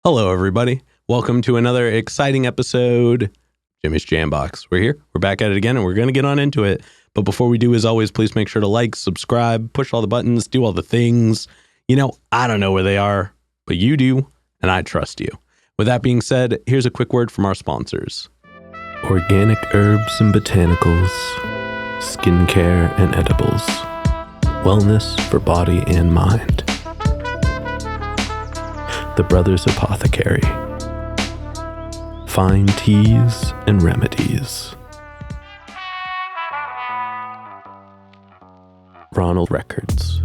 Hello, everybody. Welcome to another exciting episode, Jimmy's Jambox. We're here. We're back at it again, and we're going to get on into it. But before we do, as always, please make sure to like, subscribe, push all the buttons, do all the things. You know, I don't know where they are, but you do, and I trust you. With that being said, here's a quick word from our sponsors. Organic herbs and botanicals, skincare and edibles, wellness for body and mind. The Brothers Apothecary. Fine teas and remedies. Ronald Records.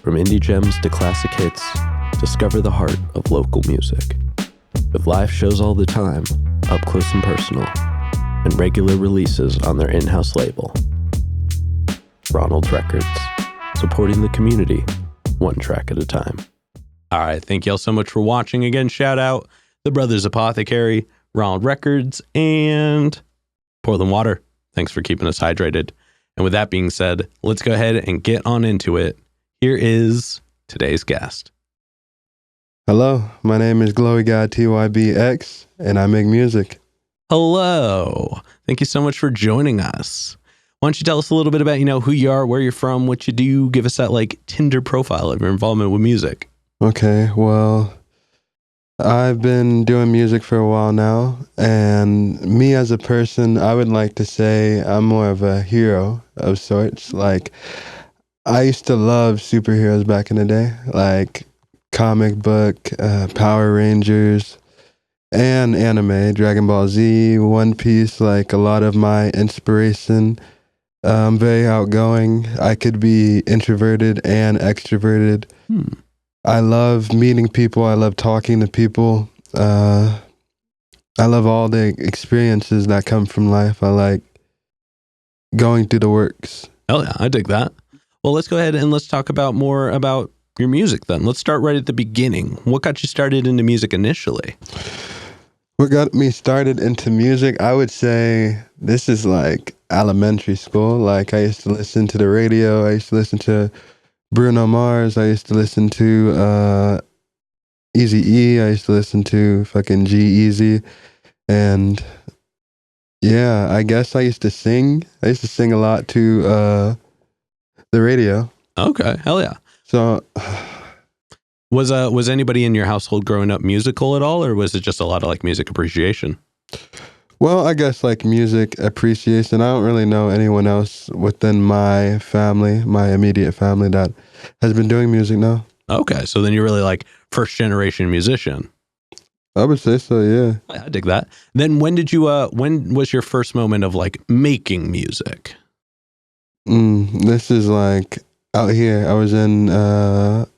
From indie gems to classic hits, discover the heart of local music. With live shows all the time, up close and personal, and regular releases on their in-house label. Ronald Records. Supporting the community, one track at a time. All right. Thank y'all so much for watching. Again, shout out The Brothers Apothecary, Ronald Records, and Portland Water. Thanks for keeping us hydrated. And with that being said, let's go ahead and get on into it. Here is today's guest. Hello, my name is GLOEYGOTYBx, and I make music. Hello. Thank you so much for joining us. Why don't you tell us a little bit about, who you are, where you're from, what you do, give us that Tinder profile of your involvement with music. Okay, well, I've been doing music for a while now, and me as a person, I would like to say I'm more of a hero of sorts. I used to love superheroes back in the day, like comic book, Power Rangers, and anime, Dragon Ball Z, One Piece, a lot of my inspiration. I'm very outgoing. I could be introverted and extroverted. I love meeting people. I love talking to people. I love all the experiences that come from life. I like going through the works. Oh yeah, I dig that. Well, let's go ahead and let's talk more about your music then. Let's start right at the beginning. What got you started into music initially? What got me started into music, I would say this is elementary school. I used to listen to the radio. I used to listen to Bruno Mars. I used to listen to Eazy-E. I used to listen to fucking G-Eazy. And yeah, I guess I used to sing. I used to sing a lot to the radio. Okay, hell yeah. So was anybody in your household growing up musical at all, or was it just a lot of music appreciation? Well, I guess music appreciation. I don't really know anyone else within my family, my immediate family, that has been doing music now. Okay, so then you're really first generation musician. I would say so, yeah. I dig that. Then when was your first moment of making music? This is out here. I was in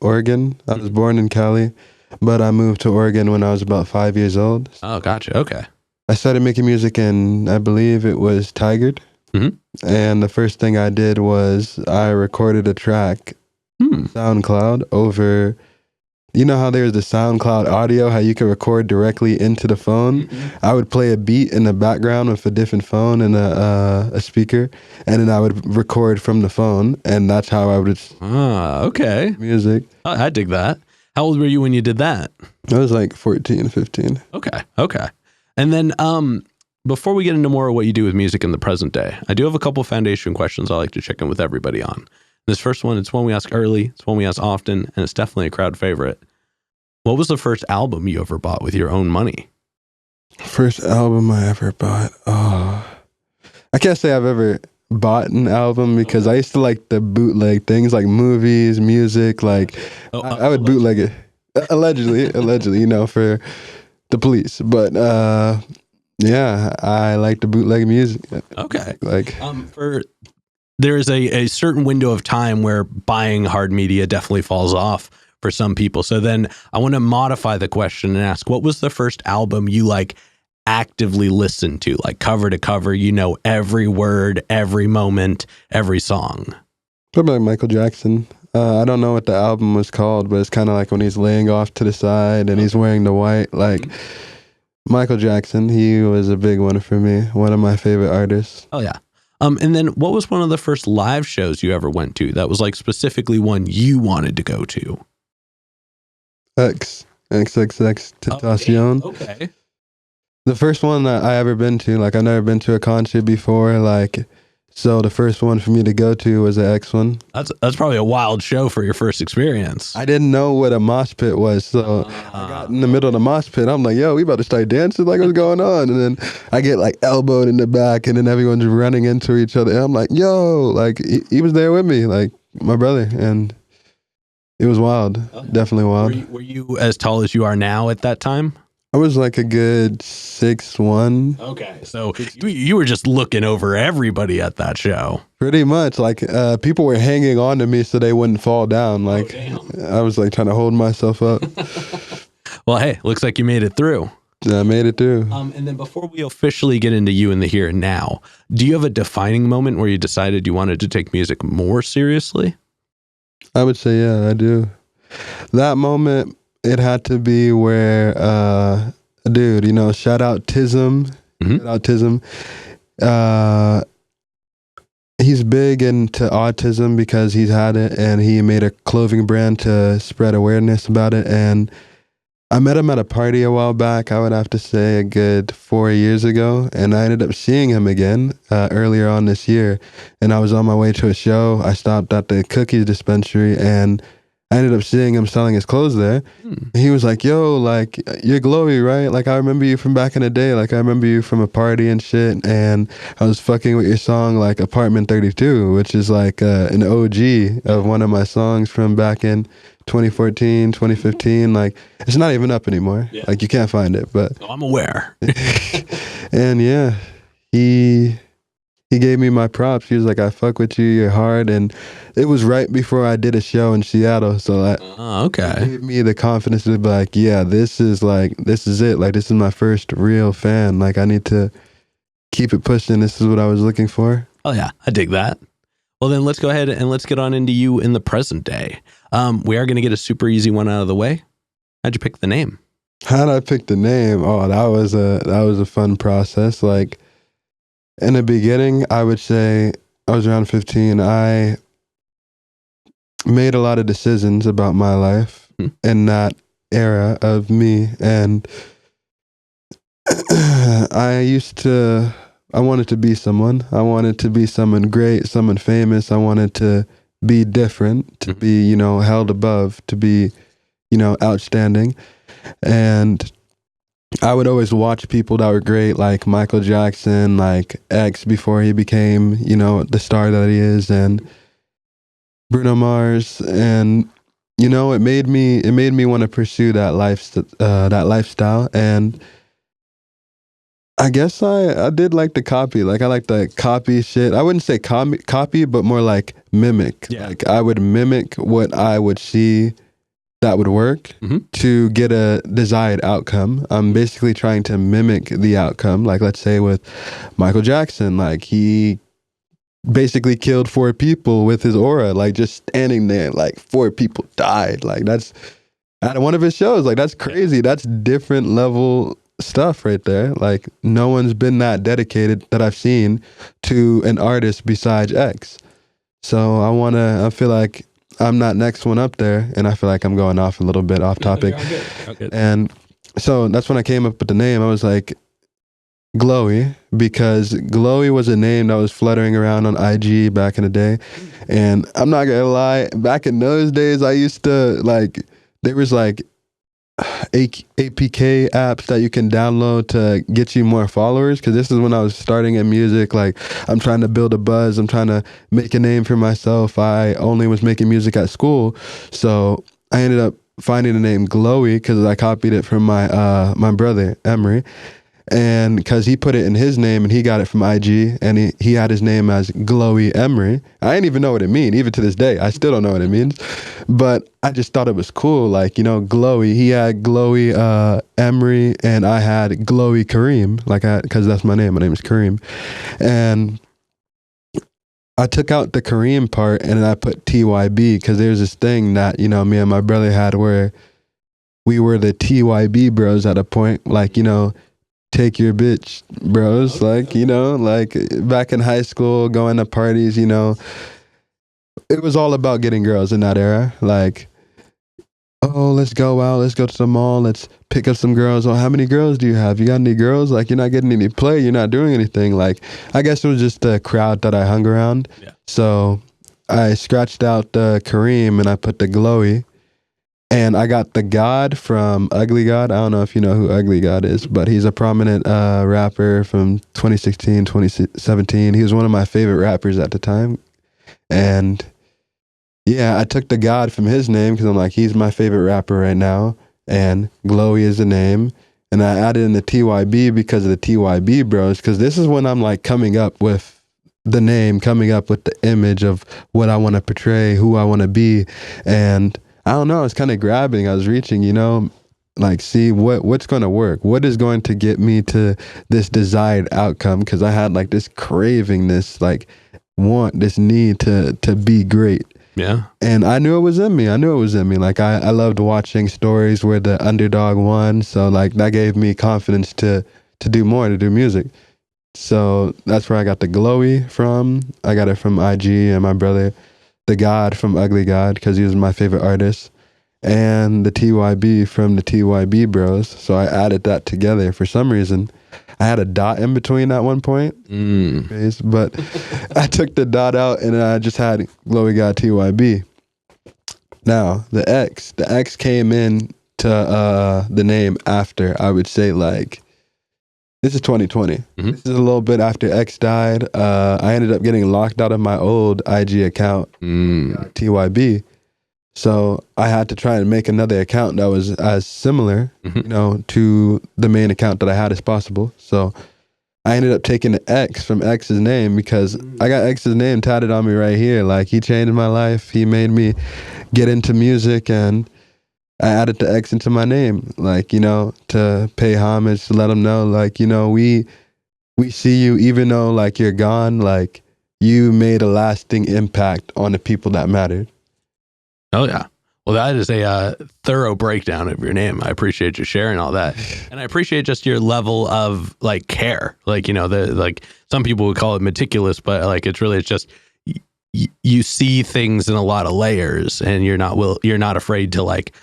Oregon. I was born in Cali, but I moved to Oregon when I was about 5 years old. Oh, gotcha. Okay. I started making music in, I believe it was Tigered. Mm-hmm. And the first thing I did was I recorded a track, SoundCloud, over, you know how there's the SoundCloud audio, how you can record directly into the phone? Mm-hmm. I would play a beat in the background with a different phone and a speaker, and then I would record from the phone, and that's how I would okay. music. I dig that. How old were you when you did that? I was 14, 15. Okay. And then before we get into more of what you do with music in the present day, I do have a couple foundation questions I like to check in with everybody on. This first one, it's one we ask early, it's one we ask often, and it's definitely a crowd favorite. What was the first album you ever bought with your own money? First album I ever bought? Oh, I can't say I've ever bought an album because I used to like the bootleg things like movies, music, I would bootleg it. Allegedly, for the police. But yeah, I like the bootleg music. Okay. There is a certain window of time where buying hard media definitely falls off for some people. So then I want to modify the question and ask, what was the first album you actively listen to, like cover to cover, you know, every word, every moment, every song? Probably like Michael Jackson. I don't know what the album was called, but it's kind of like when he's laying off to the side and he's wearing the white. Like Michael Jackson, he was a big one for me. One of my favorite artists. Oh yeah. And then what was one of the first live shows you ever went to that was like specifically one you wanted to go to? XXX Tentacion. Okay. The first one that I ever been to, like I've never been to a concert before, like, so the first one for me to go to was the X one. That's probably a wild show for your first experience. I didn't know what a mosh pit was, so I got in the middle of the mosh pit. I'm like, yo, we about to start dancing, like what's going on? And then I get like elbowed in the back, and then everyone's running into each other. And I'm like, yo, like he was there with me, like my brother, and it was wild, definitely wild. Were you as tall as you are now at that time? I was like a good 6'1". Okay, so you were just looking over everybody at that show. Pretty much, like people were hanging on to me so they wouldn't fall down. Like I was like trying to hold myself up. Well, hey, looks like you made it through. I made it through. And then before we officially get into you in the here and now, do you have a defining moment where you decided you wanted to take music more seriously? I would say, yeah, I do. That moment, it had to be where, dude, you know, shout out Tism. Shout out Tism. He's big into autism because he's had it, and he made a clothing brand to spread awareness about it. And I met him at a party a while back, I would have to say a good 4 years ago, and I ended up seeing him again earlier on this year. And I was on my way to a show. I stopped at the cookies dispensary, and I ended up seeing him selling his clothes there. He was like, yo, like, you're Gloey, right? Like, I remember you from back in the day. Like, I remember you from a party and shit. And I was fucking with your song, like, Apartment 32, which is like an OG of one of my songs from back in 2014, 2015. Like, it's not even up anymore. Yeah. Like, you can't find it, but... Oh, I'm aware. And yeah, he gave me my props. He was like, I fuck with you, you're hard. And it was right before I did a show in Seattle. So that gave me the confidence to be like, yeah, this is it. Like, this is my first real fan. Like, I need to keep it pushing. This is what I was looking for. Oh yeah, I dig that. Well, then let's go ahead and let's get on into you in the present day. We are going to get a super easy one out of the way. How'd you pick the name? How'd I pick the name? Oh, that was a fun process. Like, in the beginning, I would say I was around 15. I made a lot of decisions about my life in that era of me. And I wanted to be someone. I wanted to be someone great, someone famous. I wanted to be different, to be, you know, held above, to be, you know, outstanding. And I would always watch people that were great, like Michael Jackson, like X before he became, you know, the star that he is, and Bruno Mars, and you know, it made me want to pursue that lifestyle. And I guess I did like the copy. Like, I like the copy shit. I wouldn't say copy, but more like mimic. Yeah. Like, I would mimic what I would see that would work to get a desired outcome. I'm basically trying to mimic the outcome. Like, let's say with Michael Jackson, like, he basically killed 4 people with his aura, like, just standing there, like 4 people died. Like, that's at one of his shows. Like, that's crazy. That's different level stuff right there. Like, no one's been that dedicated that I've seen to an artist besides X. So I feel like I'm not next one up there, and I feel like I'm going off a little bit off topic. Okay. And so that's when I came up with the name. I was like, Gloey, because Gloey was a name that was fluttering around on IG back in the day. And I'm not gonna lie, back in those days, I used to, like, there was like APK apps that you can download to get you more followers, because this is when I was starting in music. Like, I'm trying to build a buzz, I'm trying to make a name for myself. I only was making music at school, so I ended up finding the name Gloey because I copied it from my brother Emery. And because he put it in his name and he got it from IG, and he had his name as Gloey Emery. I didn't even know what it means. Even to this day, I still don't know what it means. But I just thought it was cool. Like, you know, Gloey, he had Gloey Emery, and I had Gloey Kareem, because that's my name. My name is Kareem. And I took out the Kareem part and then I put TYB, because there's this thing that, you know, me and my brother had where we were the TYB bros at a point, like, you know, take your bitch bros, like, you know, like back in high school, going to parties, you know, it was all about getting girls in that era. Like, oh, let's go out, let's go to the mall, let's pick up some girls. Oh, how many girls do you have? You got any girls? Like, you're not getting any play, you're not doing anything. Like, I guess it was just the crowd that I hung around. Yeah. So I scratched out the Kareem and I put the Gloey. And I got the God from Ugly God. I don't know if you know who Ugly God is, but he's a prominent rapper from 2016, 2017. He was one of my favorite rappers at the time. And yeah, I took the God from his name because I'm like, he's my favorite rapper right now. And Gloey is the name. And I added in the TYB because of the TYB bros, because this is when I'm like coming up with the name, coming up with the image of what I want to portray, who I want to be. And I don't know, I was kind of grabbing, I was reaching, you know, like, see what's going to work, what is going to get me to this desired outcome, because I had like this craving, this like want, this need to be great. Yeah. And I knew it was in me. Like, I loved watching stories where the underdog won, so like that gave me confidence to do more, to do music. So that's where I got the Gloey from. I got it from IG and my brother, the God from Ugly God, because he was my favorite artist, and the TYB from the TYB bros. So I added that together. For some reason, I had a dot in between at one point, but I took the dot out and I just had Gloey God TYB. Now, the X came in to the name after, I would say, like, this is 2020. Mm-hmm. This is a little bit after X died. I ended up getting locked out of my old IG account, TYB. So I had to try and make another account that was as similar, you know, to the main account that I had as possible. So I ended up taking the X from X's name, because I got X's name tatted on me right here. Like, he changed my life. He made me get into music, and I added the X into my name, like, you know, to pay homage, to let them know, like, you know, we see you, even though, like, you're gone, like, you made a lasting impact on the people that mattered. Oh, yeah. Well, that is a thorough breakdown of your name. I appreciate you sharing all that. And I appreciate just your level of, like, care. Like, you know, like, some people would call it meticulous, but, like, it's just you see things in a lot of layers, and you're not afraid to, like,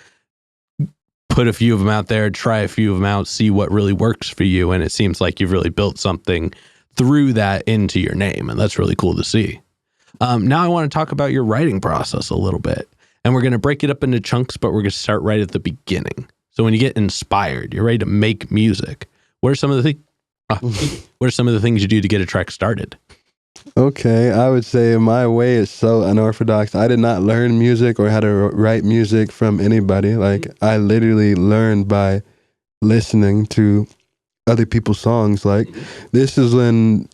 put a few of them out there, try a few of them out, see what really works for you. And it seems like you've really built something through that into your name. And that's really cool to see. Now I want to talk about your writing process a little bit. And we're going to break it up into chunks, but we're going to start right at the beginning. So when you get inspired, you're ready to make music. What are some of the things you do to get a track started? Okay, I would say my way is so unorthodox. I did not learn music or how to write music from anybody. Like, I literally learned by listening to other people's songs. Like, this is in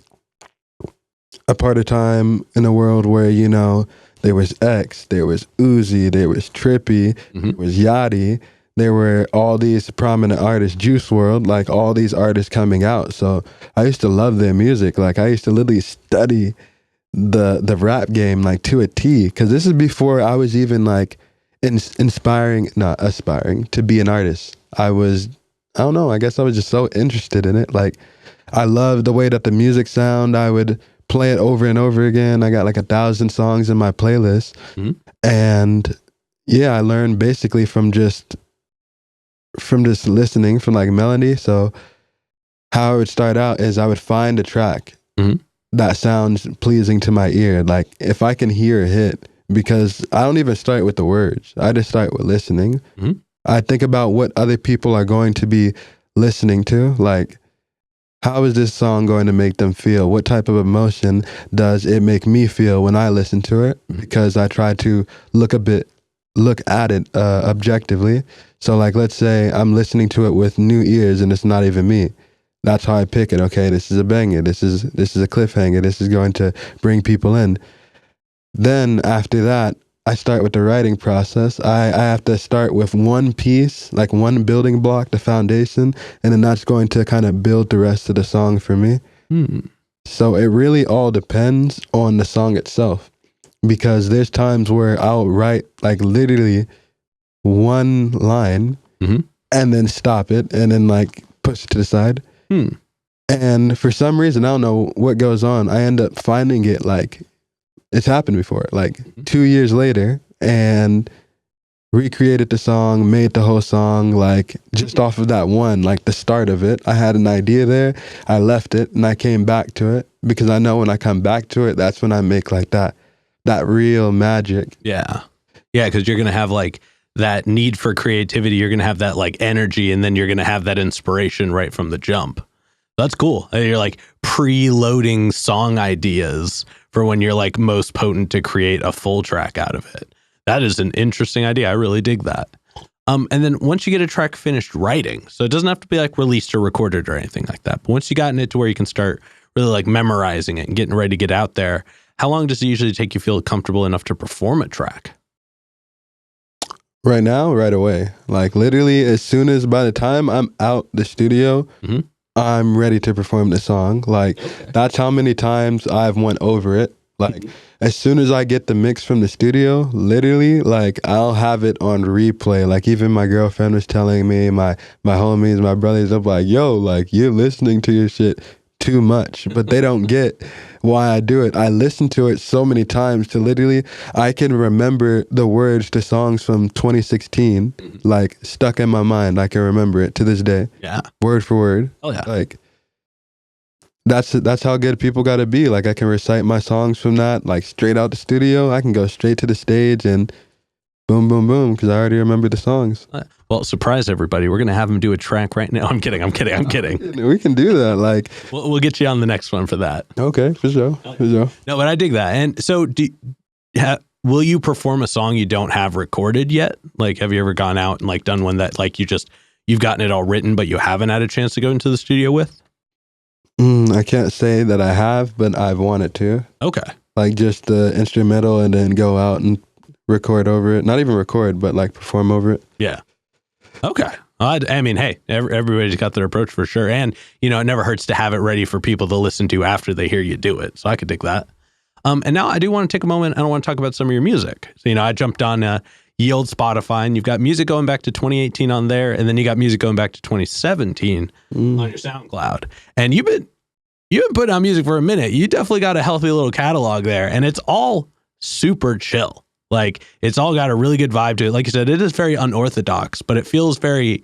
a part of time in a world where, you know, there was X, there was Uzi, there was Trippy, there was Yachty. There were all these prominent artists, Juice WRLD, like all these artists coming out. So I used to love their music. Like, I used to literally study the rap game, like, to a T. Because this is before I was even, like, aspiring to be an artist. I don't know, I guess I was just so interested in it. Like, I loved the way that the music sound. I would play it over and over again. I got like 1,000 songs in my playlist. And yeah, I learned basically from just listening, from like melody. So how I would start out is I would find a track that sounds pleasing to my ear. Like, if I can hear a hit, because I don't even start with the words. I just start with listening. I think about what other people are going to be listening to. Like, how is this song going to make them feel? What type of emotion does it make me feel when I listen to it? Because I try to look at it objectively. So, like, let's say I'm listening to it with new ears and it's not even me. that's how I pick it. Okay, this is a banger. This is a cliffhanger. This is going to bring people in. Then after that, I start with the writing process. I have to start with one piece, like one building block, the foundation, and then that's going to kind of build the rest of the song for me. So it really all depends on the song itself, because there's times where I'll write like literally one line and then stop it and then like push it to the side. And for some reason, I don't know what goes on, I end up finding it like, it's happened before, like 2 years later, and recreated the song, made the whole song, like just off of that one, like the start of it. I had an idea there, I left it, and I came back to it, because I know when I come back to it, that's when I make like that real magic. Yeah. Yeah, because you're going to have like that need for creativity. You're going to have that like energy, and then you're going to have that inspiration right from the jump. That's cool. You're like preloading song ideas for when you're like most potent to create a full track out of it. That is an interesting idea. I really dig that. And then once you get a track finished writing, so it doesn't have to be like released or recorded or anything like that, but once you gotten it to where you can start really like memorizing it and getting ready to get out there, how long does it usually take you feel comfortable enough to perform a track? Right now, right away. Like literally as soon as, by the time I'm out the studio, I'm ready to perform the song. Like that's how many times I've went over it. Like as soon as I get the mix from the studio, literally, like I'll have it on replay. Like even my girlfriend was telling me, my homies, my brothers, I'm like, yo, like you're listening to your shit too much, but they don't get why I do it. I listen to it so many times to literally, I can remember the words to songs from 2016, like stuck in my mind. I can remember it to this day. Yeah. Word for word. Oh yeah. Like that's how good people got to be. Like I can recite my songs from that, like straight out the studio. I can go straight to the stage and boom, boom, boom, because I already remember the songs. Well, surprise everybody. We're going to have him do a track right now. I'm kidding. We can do that. Like We'll get you on the next one for that. Okay, for sure. No, but I dig that. And so will you perform a song you don't have recorded yet? Like, have you ever gone out and like done one that like you've gotten it all written, but you haven't had a chance to go into the studio with? I can't say that I have, but I've wanted to. Okay. Like just the instrumental and then go out and record over it. Not even record, but like perform over it. Yeah. Okay. I mean, hey, everybody's got their approach for sure. And, it never hurts to have it ready for people to listen to after they hear you do it. So I could dig that. And now I do want to take a moment and I want to talk about some of your music. So, I jumped on ye old Spotify, and you've got music going back to 2018 on there. And then you got music going back to 2017 on your SoundCloud. And you've been putting out music for a minute. You definitely got a healthy little catalog there, and it's all super chill. Like it's all got a really good vibe to it. Like you said, it is very unorthodox, but it feels very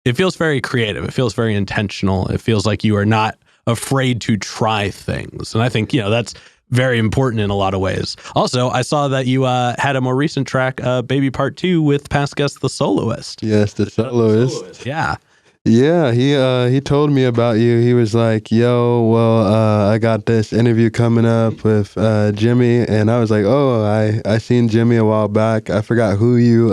creative. It feels very intentional. It feels like you are not afraid to try things. And I think, that's very important in a lot of ways. Also, I saw that you had a more recent track, Baby Part 2 with past guest, The Soloist. Yes, The Soloist. Yeah. Yeah, he told me about you. He was like, yo, well, I got this interview coming up with Jimmy. And I was like, oh, I seen Jimmy a while back. I forgot who you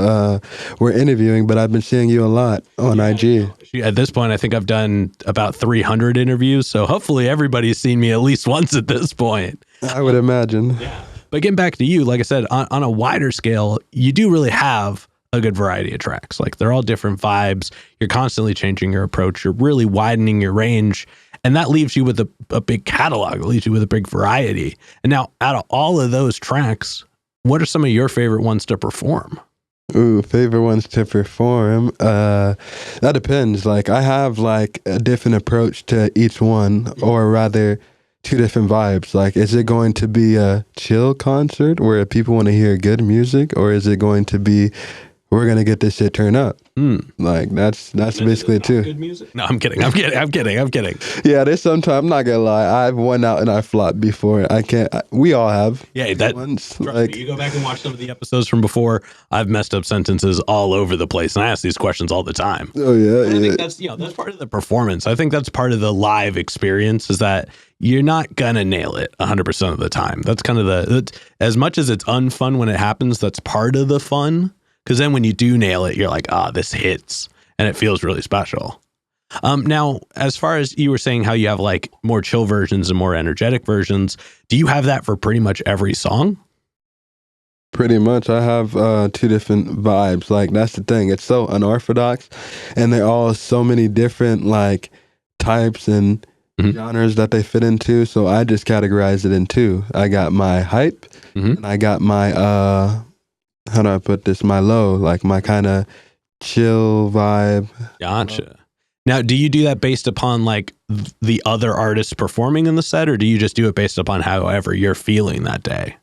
were interviewing, but I've been seeing you a lot on IG. At this point, I think I've done about 300 interviews. So hopefully everybody's seen me at least once at this point. I would imagine. Yeah. But getting back to you, like I said, on a wider scale, you do really have a good variety of tracks. Like they're all different vibes. You're constantly changing your approach. You're really widening your range. And that leaves you with a big catalog. It leaves you with a big variety. And now out of all of those tracks, what are some of your favorite ones to perform? Ooh, favorite ones to perform. That depends. Like I have like a different approach to each one, or rather two different vibes. Like, is it going to be a chill concert where people want to hear good music, or is it going to be, we're going to get this shit turned up? Like, that's basically it too. Good music? No, I'm kidding. Yeah, there's sometimes, I'm not going to lie, I've won out and I flopped before. We all have. Yeah, that once. Like, you go back and watch some of the episodes from before, I've messed up sentences all over the place. And I ask these questions all the time. Oh, yeah. And I think that's, that's part of the performance. I think that's part of the live experience, is that you're not going to nail it 100% of the time. That's kind of as much as it's unfun when it happens, that's part of the fun. Because then when you do nail it, you're like, this hits, and it feels really special. Now, as far as you were saying how you have like more chill versions and more energetic versions, do you have that for pretty much every song? Pretty much. I have two different vibes. Like, that's the thing. It's so unorthodox, and they're all so many different, like, types and genres that they fit into. So I just categorize it in two. I got my hype, and I got my, how do I put this? My low, like my kind of chill vibe. Gotcha. Now, do you do that based upon like the other artists performing in the set, or do you just do it based upon however you're feeling that day?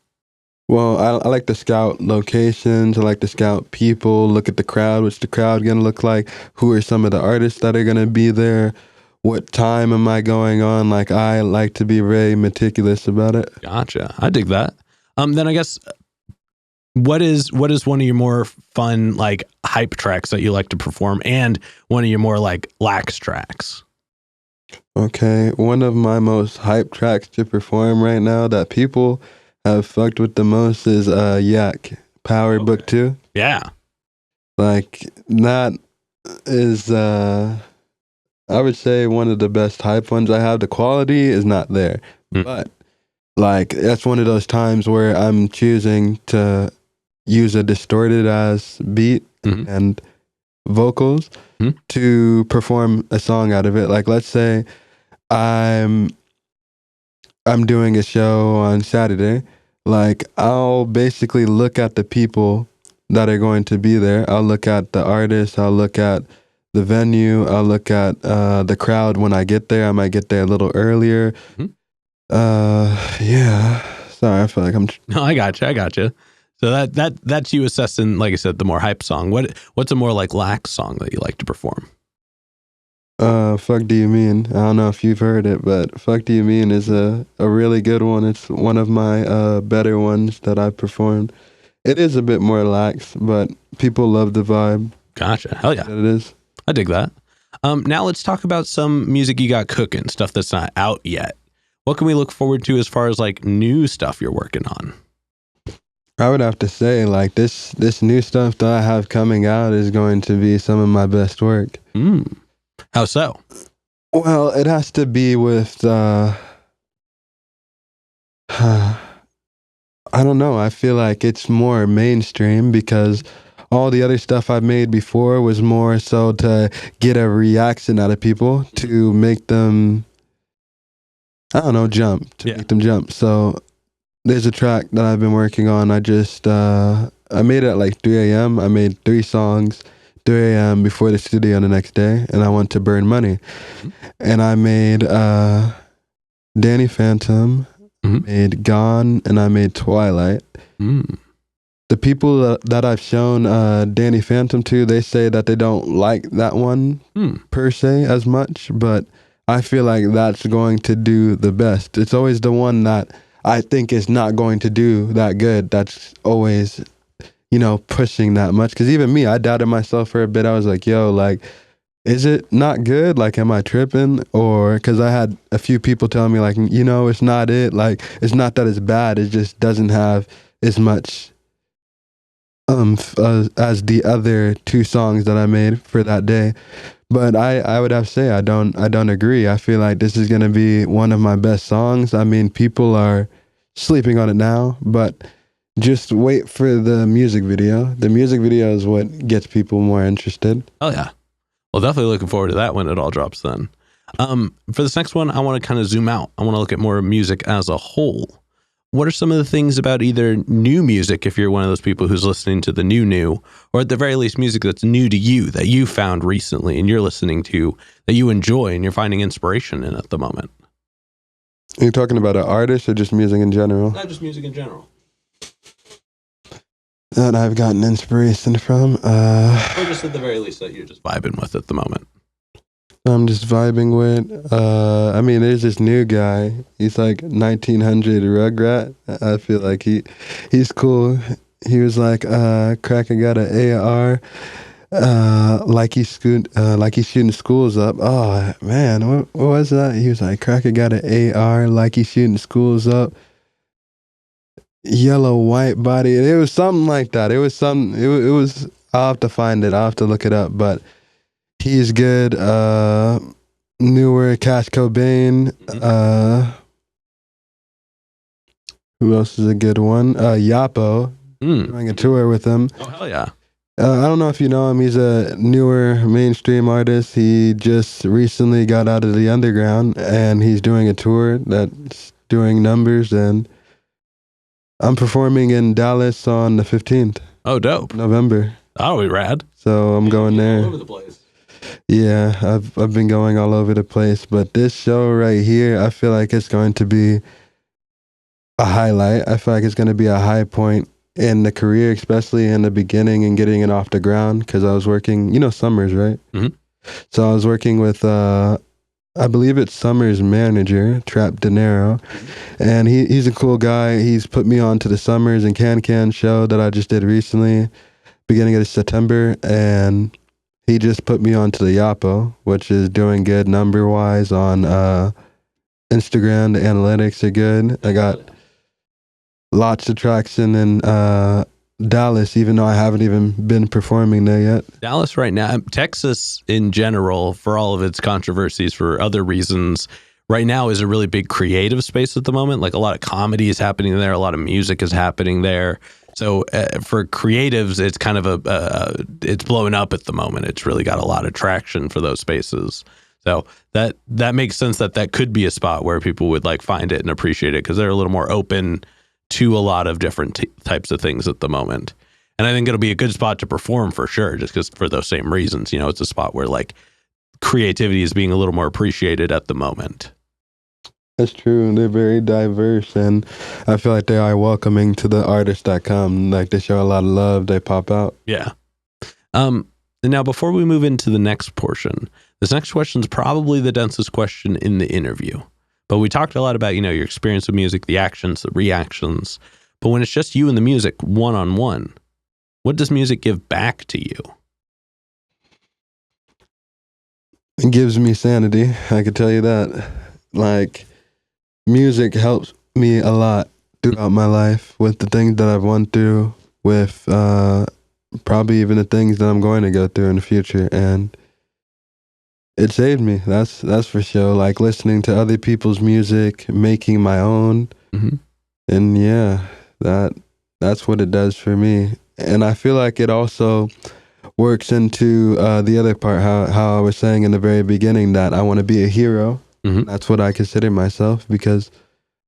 Well, I like to scout locations. I like to scout people, look at the crowd. What's the crowd going to look like? Who are some of the artists that are going to be there? What time am I going on? Like, I like to be very meticulous about it. Gotcha. I dig that. Then I guess what is one of your more fun like hype tracks that you like to perform, and one of your more like lax tracks? Okay, one of my most hype tracks to perform right now that people have fucked with the most is Yak, Power Book 2. Yeah. Like, that is, I would say, one of the best hype ones I have. The quality is not there, but like, that's one of those times where I'm choosing to use a distorted ass beat and vocals to perform a song out of it. Like, let's say I'm doing a show on Saturday. Like, I'll basically look at the people that are going to be there. I'll look at the artists. I'll look at the venue. I'll look at the crowd when I get there. I might get there a little earlier. Yeah. Sorry, I feel like I'm... No, I gotcha. So that's you assessing, like I said, the more hype song. What's a more like lax song that you like to perform? Fuck Do You Mean? I don't know if you've heard it, but Fuck Do You Mean is a really good one. It's one of my better ones that I've performed. It is a bit more lax, but people love the vibe. Gotcha. Hell yeah. It is. I dig that. Now let's talk about some music you got cooking, stuff that's not out yet. What can we look forward to as far as like new stuff you're working on? I would have to say, like, this new stuff that I have coming out is going to be some of my best work. How so? Well, it has to be with, I don't know. I feel like it's more mainstream because all the other stuff I've made before was more so to get a reaction out of people, to make them, I don't know, make them jump. So there's a track that I've been working on. I just, I made it at like 3 a.m. I made 3 songs, 3 a.m. before the studio the next day, and I went to burn money. And I made Danny Phantom, made Gone, and I made Twilight. The people that I've shown Danny Phantom to, they say that they don't like that one per se as much, but I feel like that's going to do the best. It's always the one that I think is not going to do that good that's always, you know, pushing that much. Because even me, I doubted myself for a bit. I was like, yo, like, is it not good? Like, am I tripping? Or because I had a few people telling me, like, you know, it's not it. Like, it's not that it's bad. It just doesn't have as much as the other 2 songs that I made for that day. But I would have to say I don't agree. I feel like this is gonna be one of my best songs. I mean, people are sleeping on it now, but just wait for the music video. The music video is what gets people more interested. Oh yeah. Well, definitely looking forward to that when it all drops then. For this next one, I want to kind of zoom out. I want to look at more music as a whole. What are some of the things about either new music, if you're one of those people who's listening to the new, or at the very least music that's new to you, that you found recently and you're listening to, that you enjoy and you're finding inspiration in at the moment? Are you talking about an artist or just music in general? Not just music in general. That I've gotten inspiration from? Or just at the very least that you're just vibing with at the moment. I'm just vibing with. I mean, there's this new guy. He's like 1900 Rugrat. I feel like he's cool. He was like, Cracker got an AR, like he's shooting schools up. Oh man, what was that? He was like, Cracker got an AR, like he's shooting schools up. Yellow white body. It was something like that. It was. I'll have to find it. I'll have to look it up. But He's good. Newer Cash Cobain. Who else is a good one? Yapo. Doing a tour with him. Oh, hell yeah. I don't know if you know him. He's a newer mainstream artist. He just recently got out of the underground, and he's doing a tour that's doing numbers. And I'm performing in Dallas on the 15th. Oh, dope. November. That'll be rad. So I'm going there. All over the place. Yeah, I've been going all over the place, but this show right here, I feel like it's going to be a highlight. I feel like it's going to be a high point in the career, especially in the beginning and getting it off the ground, because I was working, Summers, right? Mm-hmm. So I was working with, I believe it's Summers' manager, Trap Dinero, and he's a cool guy. He's put me on to the Summers and Can show that I just did recently, beginning of September, and he just put me on to the Yapo, which is doing good number-wise on Instagram. The analytics are good. I got lots of traction in Dallas, even though I haven't even been performing there yet. Dallas right now, Texas in general, for all of its controversies for other reasons, right now is a really big creative space at the moment. Like a lot of comedy is happening there. A lot of music is happening there. So for creatives, it's kind of it's blowing up at the moment. It's really got a lot of traction for those spaces. So that makes sense that could be a spot where people would like find it and appreciate it, because they're a little more open to a lot of different types of things at the moment. And I think it'll be a good spot to perform for sure, just because for those same reasons, it's a spot where like creativity is being a little more appreciated at the moment. That's true. They're very diverse, and I feel like they are welcoming to the artists that come. Like they show a lot of love. They pop out. Yeah. And now before we move into the next portion, this next question is probably the densest question in the interview. But we talked a lot about, your experience with music, the actions, the reactions. But when it's just you and the music one-on-one, what does music give back to you? It gives me sanity. I can tell you that. Like, music helps me a lot throughout my life with the things that I've went through, with probably even the things that I'm going to go through in the future. And it saved me. That's for sure. Like listening to other people's music, making my own. Mm-hmm. And yeah, that's what it does for me. And I feel like it also works into the other part, how I was saying in the very beginning that I want to be a hero. Mm-hmm. That's what I consider myself, because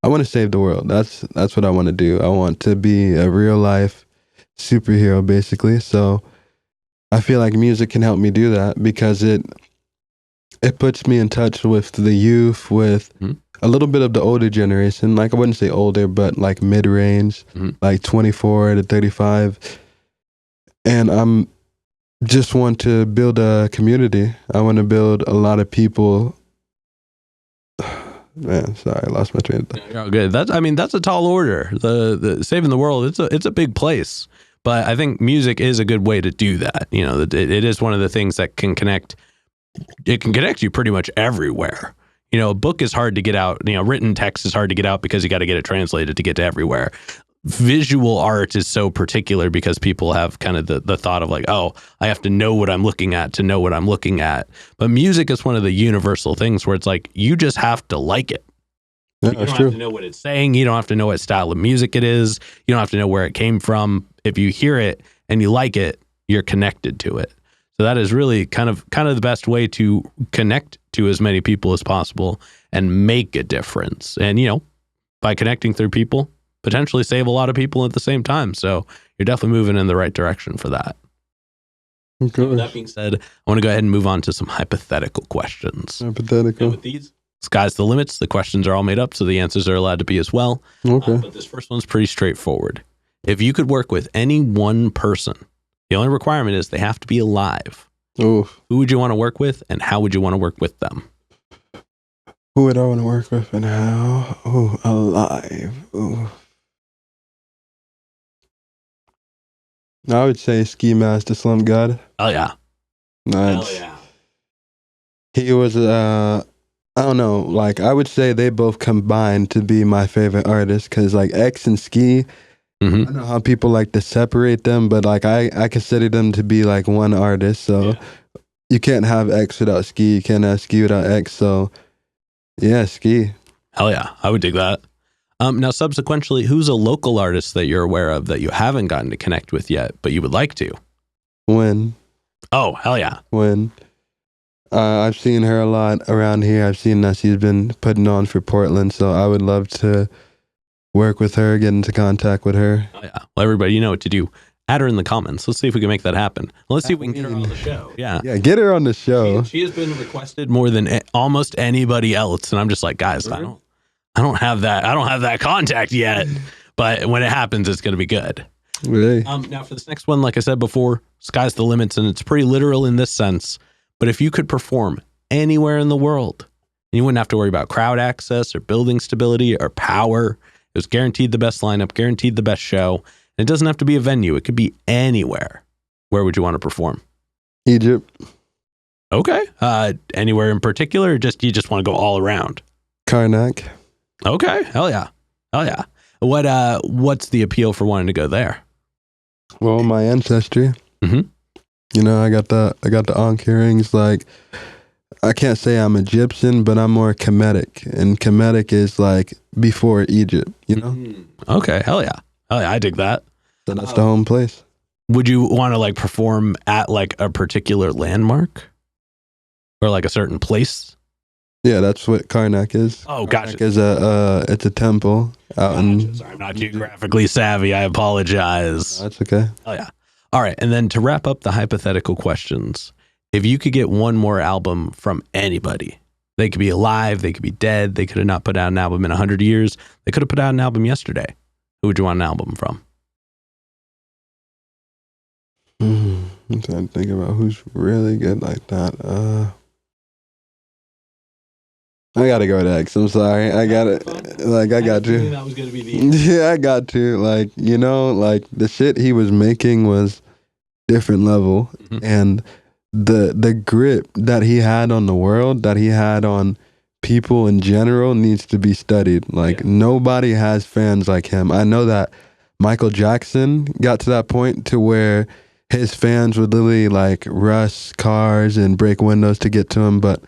I want to save the world. That's what I want to do. I want to be a real life superhero, basically. So I feel like music can help me do that, because it puts me in touch with the youth, with a little bit of the older generation. Like, I wouldn't say older, but like mid-range, like 24 to 35. And I'm just want to build a community. I want to build a lot of people. Man, sorry, I lost my train of thought. Oh, good. That's a tall order. The saving the world, it's a big place. But I think music is a good way to do that. It is one of the things that can connect. It can connect you pretty much everywhere. A book is hard to get out. Written text is hard to get out because you got to get it translated to get to everywhere. Visual art is so particular because people have kind of the thought of like, oh, I have to know what I'm looking at to know what I'm looking at. But music is one of the universal things where it's like, you just have to like it. Yeah, you don't true. have to know what it's saying. You don't have to know what style of music it is. You don't have to know where it came from. If you hear it and you like it, you're connected to it. So that is really kind of the best way to connect to as many people as possible and make a difference. And, by connecting through people, potentially save a lot of people at the same time. So you're definitely moving in the right direction for that. So with that being said, I want to go ahead and move on to some hypothetical questions. Hypothetical. And with these, sky's the limits. The questions are all made up, so the answers are allowed to be as well. Okay. But this first one's pretty straightforward. If you could work with any one person, the only requirement is they have to be alive. Oof. Who would you want to work with, and how would you want to work with them? Who would I want to work with and how? Oh, alive. Ooh. I would say Ski Mask, the Slump God. Oh, yeah. Nice. Hell yeah. He was, I don't know, like, I would say they both combined to be my favorite artists, because, like, X and Ski, I know how people like to separate them, but, like, I consider them to be, like, one artist, so you can't have X without ski. You can't have ski without X. So yeah, ski. Hell yeah, I would dig that. Now, subsequently, who's a local artist that you're aware of that you haven't gotten to connect with yet, but you would like to? When Oh, hell yeah. I've seen her a lot around here. I've seen that she's been putting on for Portland. So I would love to work with her, get into contact with her. Oh, yeah. Well, everybody, you know what to do. Add her in the comments. Let's see if we can make that happen. Let's see if we can get her on the show. Yeah. Yeah, get her on the show. She has been requested more than almost anybody else. And I'm just like, guys, I don't have that. I don't have that contact yet. But when it happens, it's going to be good. Really? Now, for this next one, like I said before, sky's the limits, and it's pretty literal in this sense. But if you could perform anywhere in the world, you wouldn't have to worry about crowd access or building stability or power. It was guaranteed the best lineup, guaranteed the best show. And it doesn't have to be a venue. It could be anywhere. Where would you want to perform? Egypt. Okay. Anywhere in particular, or you just want to go all around? Karnak. Okay. Hell yeah. Hell yeah. What's the appeal for wanting to go there? Well, my ancestry. Mm-hmm. You know, I got the Ankh earrings. Like, I can't say I'm Egyptian, but I'm more Kemetic, and Kemetic is like before Egypt. You know? Okay. Hell yeah. Hell yeah. I dig that. So that's the home place. Would you want to like perform at like a particular landmark or like a certain place? Yeah, that's what Karnak is. Oh, gotcha. Karnak is it's a temple out in. Sorry, I'm not geographically savvy. I apologize. That's okay. Oh yeah. All right. And then to wrap up the hypothetical questions, if you could get one more album from anybody, they could be alive, they could be dead, they could have not put out an album in 100 years, they could have put out an album yesterday. Who would you want an album from? I'm trying to think about who's really good like that. I gotta go with X. I'm sorry. I got to. That was gonna be the Yeah, I got to. Like, you know, like the shit he was making was different level, and the grip that he had on the world, that he had on people in general, needs to be studied. Like, nobody has fans like him. I know that Michael Jackson got to that point to where his fans would literally like rush cars and break windows to get to him, but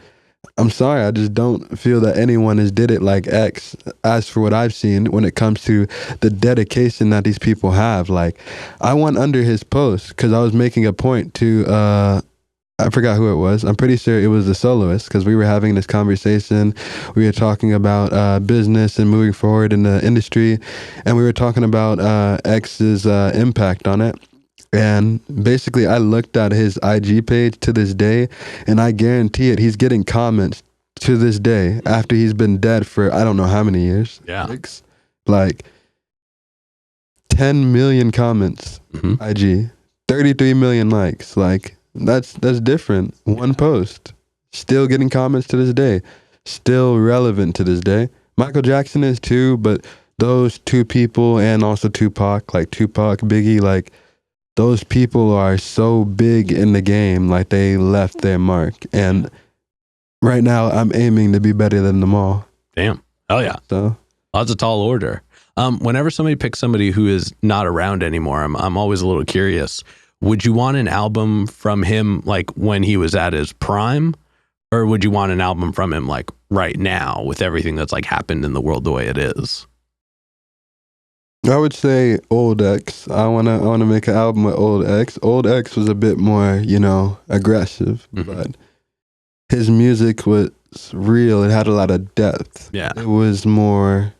I'm sorry, I just don't feel that anyone has did it like X, as for what I've seen when it comes to the dedication that these people have. Like, I went under his post because I was making a point to, I forgot who it was. I'm pretty sure it was the soloist, because we were having this conversation. We were talking about business and moving forward in the industry, and we were talking about X's impact on it. And basically, I looked at his IG page to this day, and I guarantee it, he's getting comments to this day after he's been dead for I don't know how many years. Yeah. Like 10 million comments, IG, 33 million likes. Like, that's different. One post, still getting comments to this day, still relevant to this day. Michael Jackson is too, but those two people, and also Tupac, like Tupac, Biggie, like, those people are so big in the game, like they left their mark. And right now, I'm aiming to be better than them all. Damn. Oh yeah. So that's a tall order. Whenever somebody picks somebody who is not around anymore, I'm always a little curious. Would you want an album from him like when he was at his prime, or would you want an album from him like right now with everything that's like happened in the world the way it is? I would say old X. I wanna make an album with old X. Old X was a bit more, you know, aggressive, but his music was real. It had a lot of depth. Yeah. It was more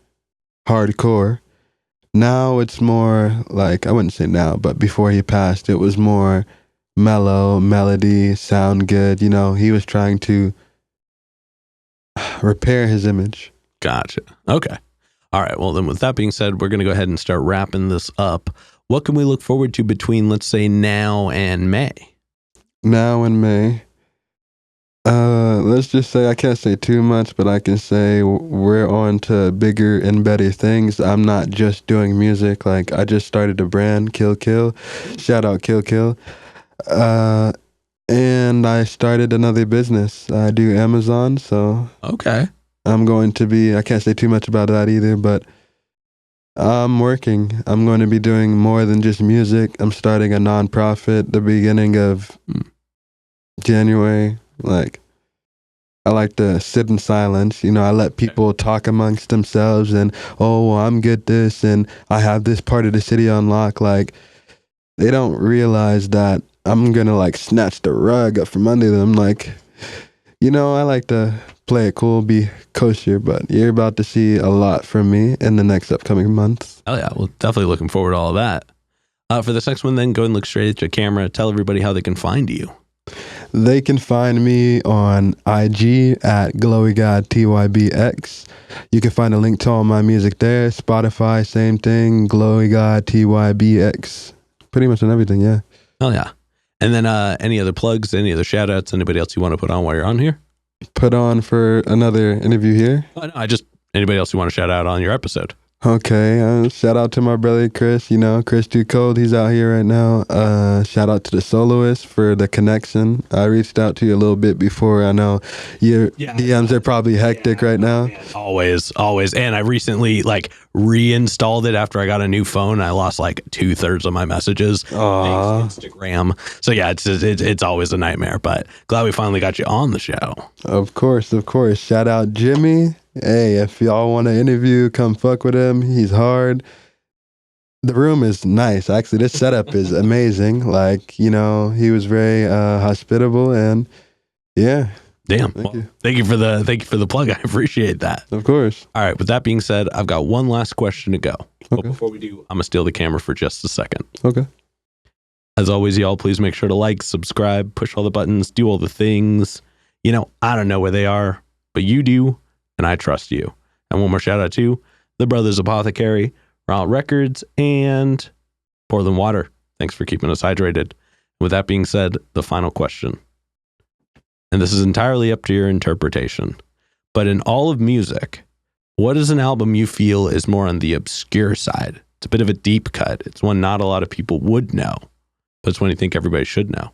hardcore. Now it's more like, I wouldn't say now, but before he passed, it was more mellow, melody, sound good. You know, he was trying to repair his image. Gotcha. Okay. All right. Well, then with that being said, we're going to go ahead and start wrapping this up. What can we look forward to between, let's say, now and May? Now and May. Let's just say, I can't say too much, but I can say we're on to bigger and better things. I'm not just doing music. Like, I just started a brand, Kill Kill. Shout out Kill Kill. And I started another business. I do Amazon, so okay. I'm going to be, I can't say too much about that either, but I'm working. I'm going to be doing more than just music. I'm starting a nonprofit, the beginning of January. Like, I like to sit in silence. You know, I let people talk amongst themselves and, oh, well, I'm good this and I have this part of the city on lock. Like, they don't realize that I'm going to like snatch the rug up from under them. Like, you know, I like to play it cool, be kosher, but you're about to see a lot from me in the next upcoming months. Oh, yeah. Well, definitely looking forward to all of that. For this next one, then go and look straight at your camera. Tell everybody how they can find you. They can find me on IG at GLOEYGODTYBx. You can find a link to all my music there. Spotify, same thing, GLOEYGODTYBx. Pretty much on everything, yeah. Oh, yeah. And then any other plugs, any other shout outs, anybody else you want to put on while you're on here? Put on for another interview here? Oh, no, anybody else you want to shout out on your episode? Okay, shout out to my brother Chris, you know, Chris Too Cold, he's out here right now. Shout out to the soloist for the connection. I reached out to you a little bit before. I know your DMs are probably hectic right now. Always. And I recently reinstalled it after I got a new phone. I lost 2/3 of my messages. Aww. Thanks to Instagram. So yeah, it's always a nightmare, but glad we finally got you on the show. Of course. Shout out Jimmy. Hey, if y'all want to interview, come fuck with him. He's hard. The room is nice. Actually, this setup is amazing. He was very hospitable and yeah. Damn. Thank you for the plug. I appreciate that. Of course. All right. With that being said, I've got one last question to go. Okay. But before we do, I'm going to steal the camera for just a second. Okay. As always, y'all, please make sure to like, subscribe, push all the buttons, do all the things. I don't know where they are, but you do. And I trust you. And one more shout out to the Brothers Apothecary, Raw Records, and Portland Water. Thanks for keeping us hydrated. With that being said, the final question. And this is entirely up to your interpretation. But in all of music, what is an album you feel is more on the obscure side? It's a bit of a deep cut. It's one not a lot of people would know, but it's one you think everybody should know.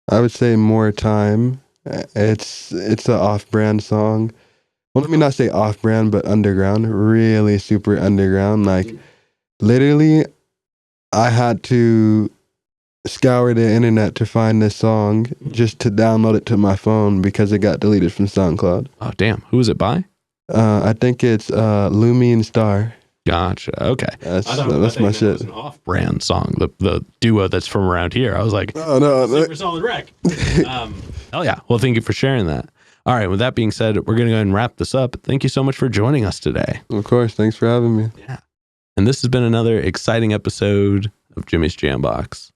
I would say More Time. It's an off-brand song. Well, let me not say off-brand, but underground. Really super underground. Literally, I had to scour the internet to find this song just to download it to my phone because it got deleted from SoundCloud. Oh, damn. Who is it by? I think it's Lumine Star. Gotcha. Okay. That's my shit. It was an off-brand song, the duo that's from around here. I was like, oh, no. Super solid wreck. Hell yeah. Well, thank you for sharing that. All right. With that being said, we're going to go ahead and wrap this up. Thank you so much for joining us today. Of course. Thanks for having me. Yeah. And this has been another exciting episode of Jimmy's Jambox.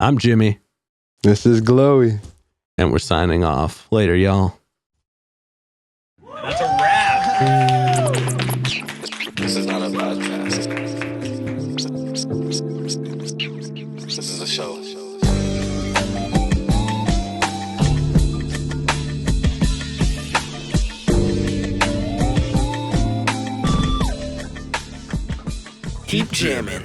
I'm Jimmy. This is Glowy. And we're signing off. Later, y'all. That's a wrap. This is not a podcast. This is a show. Keep jamming.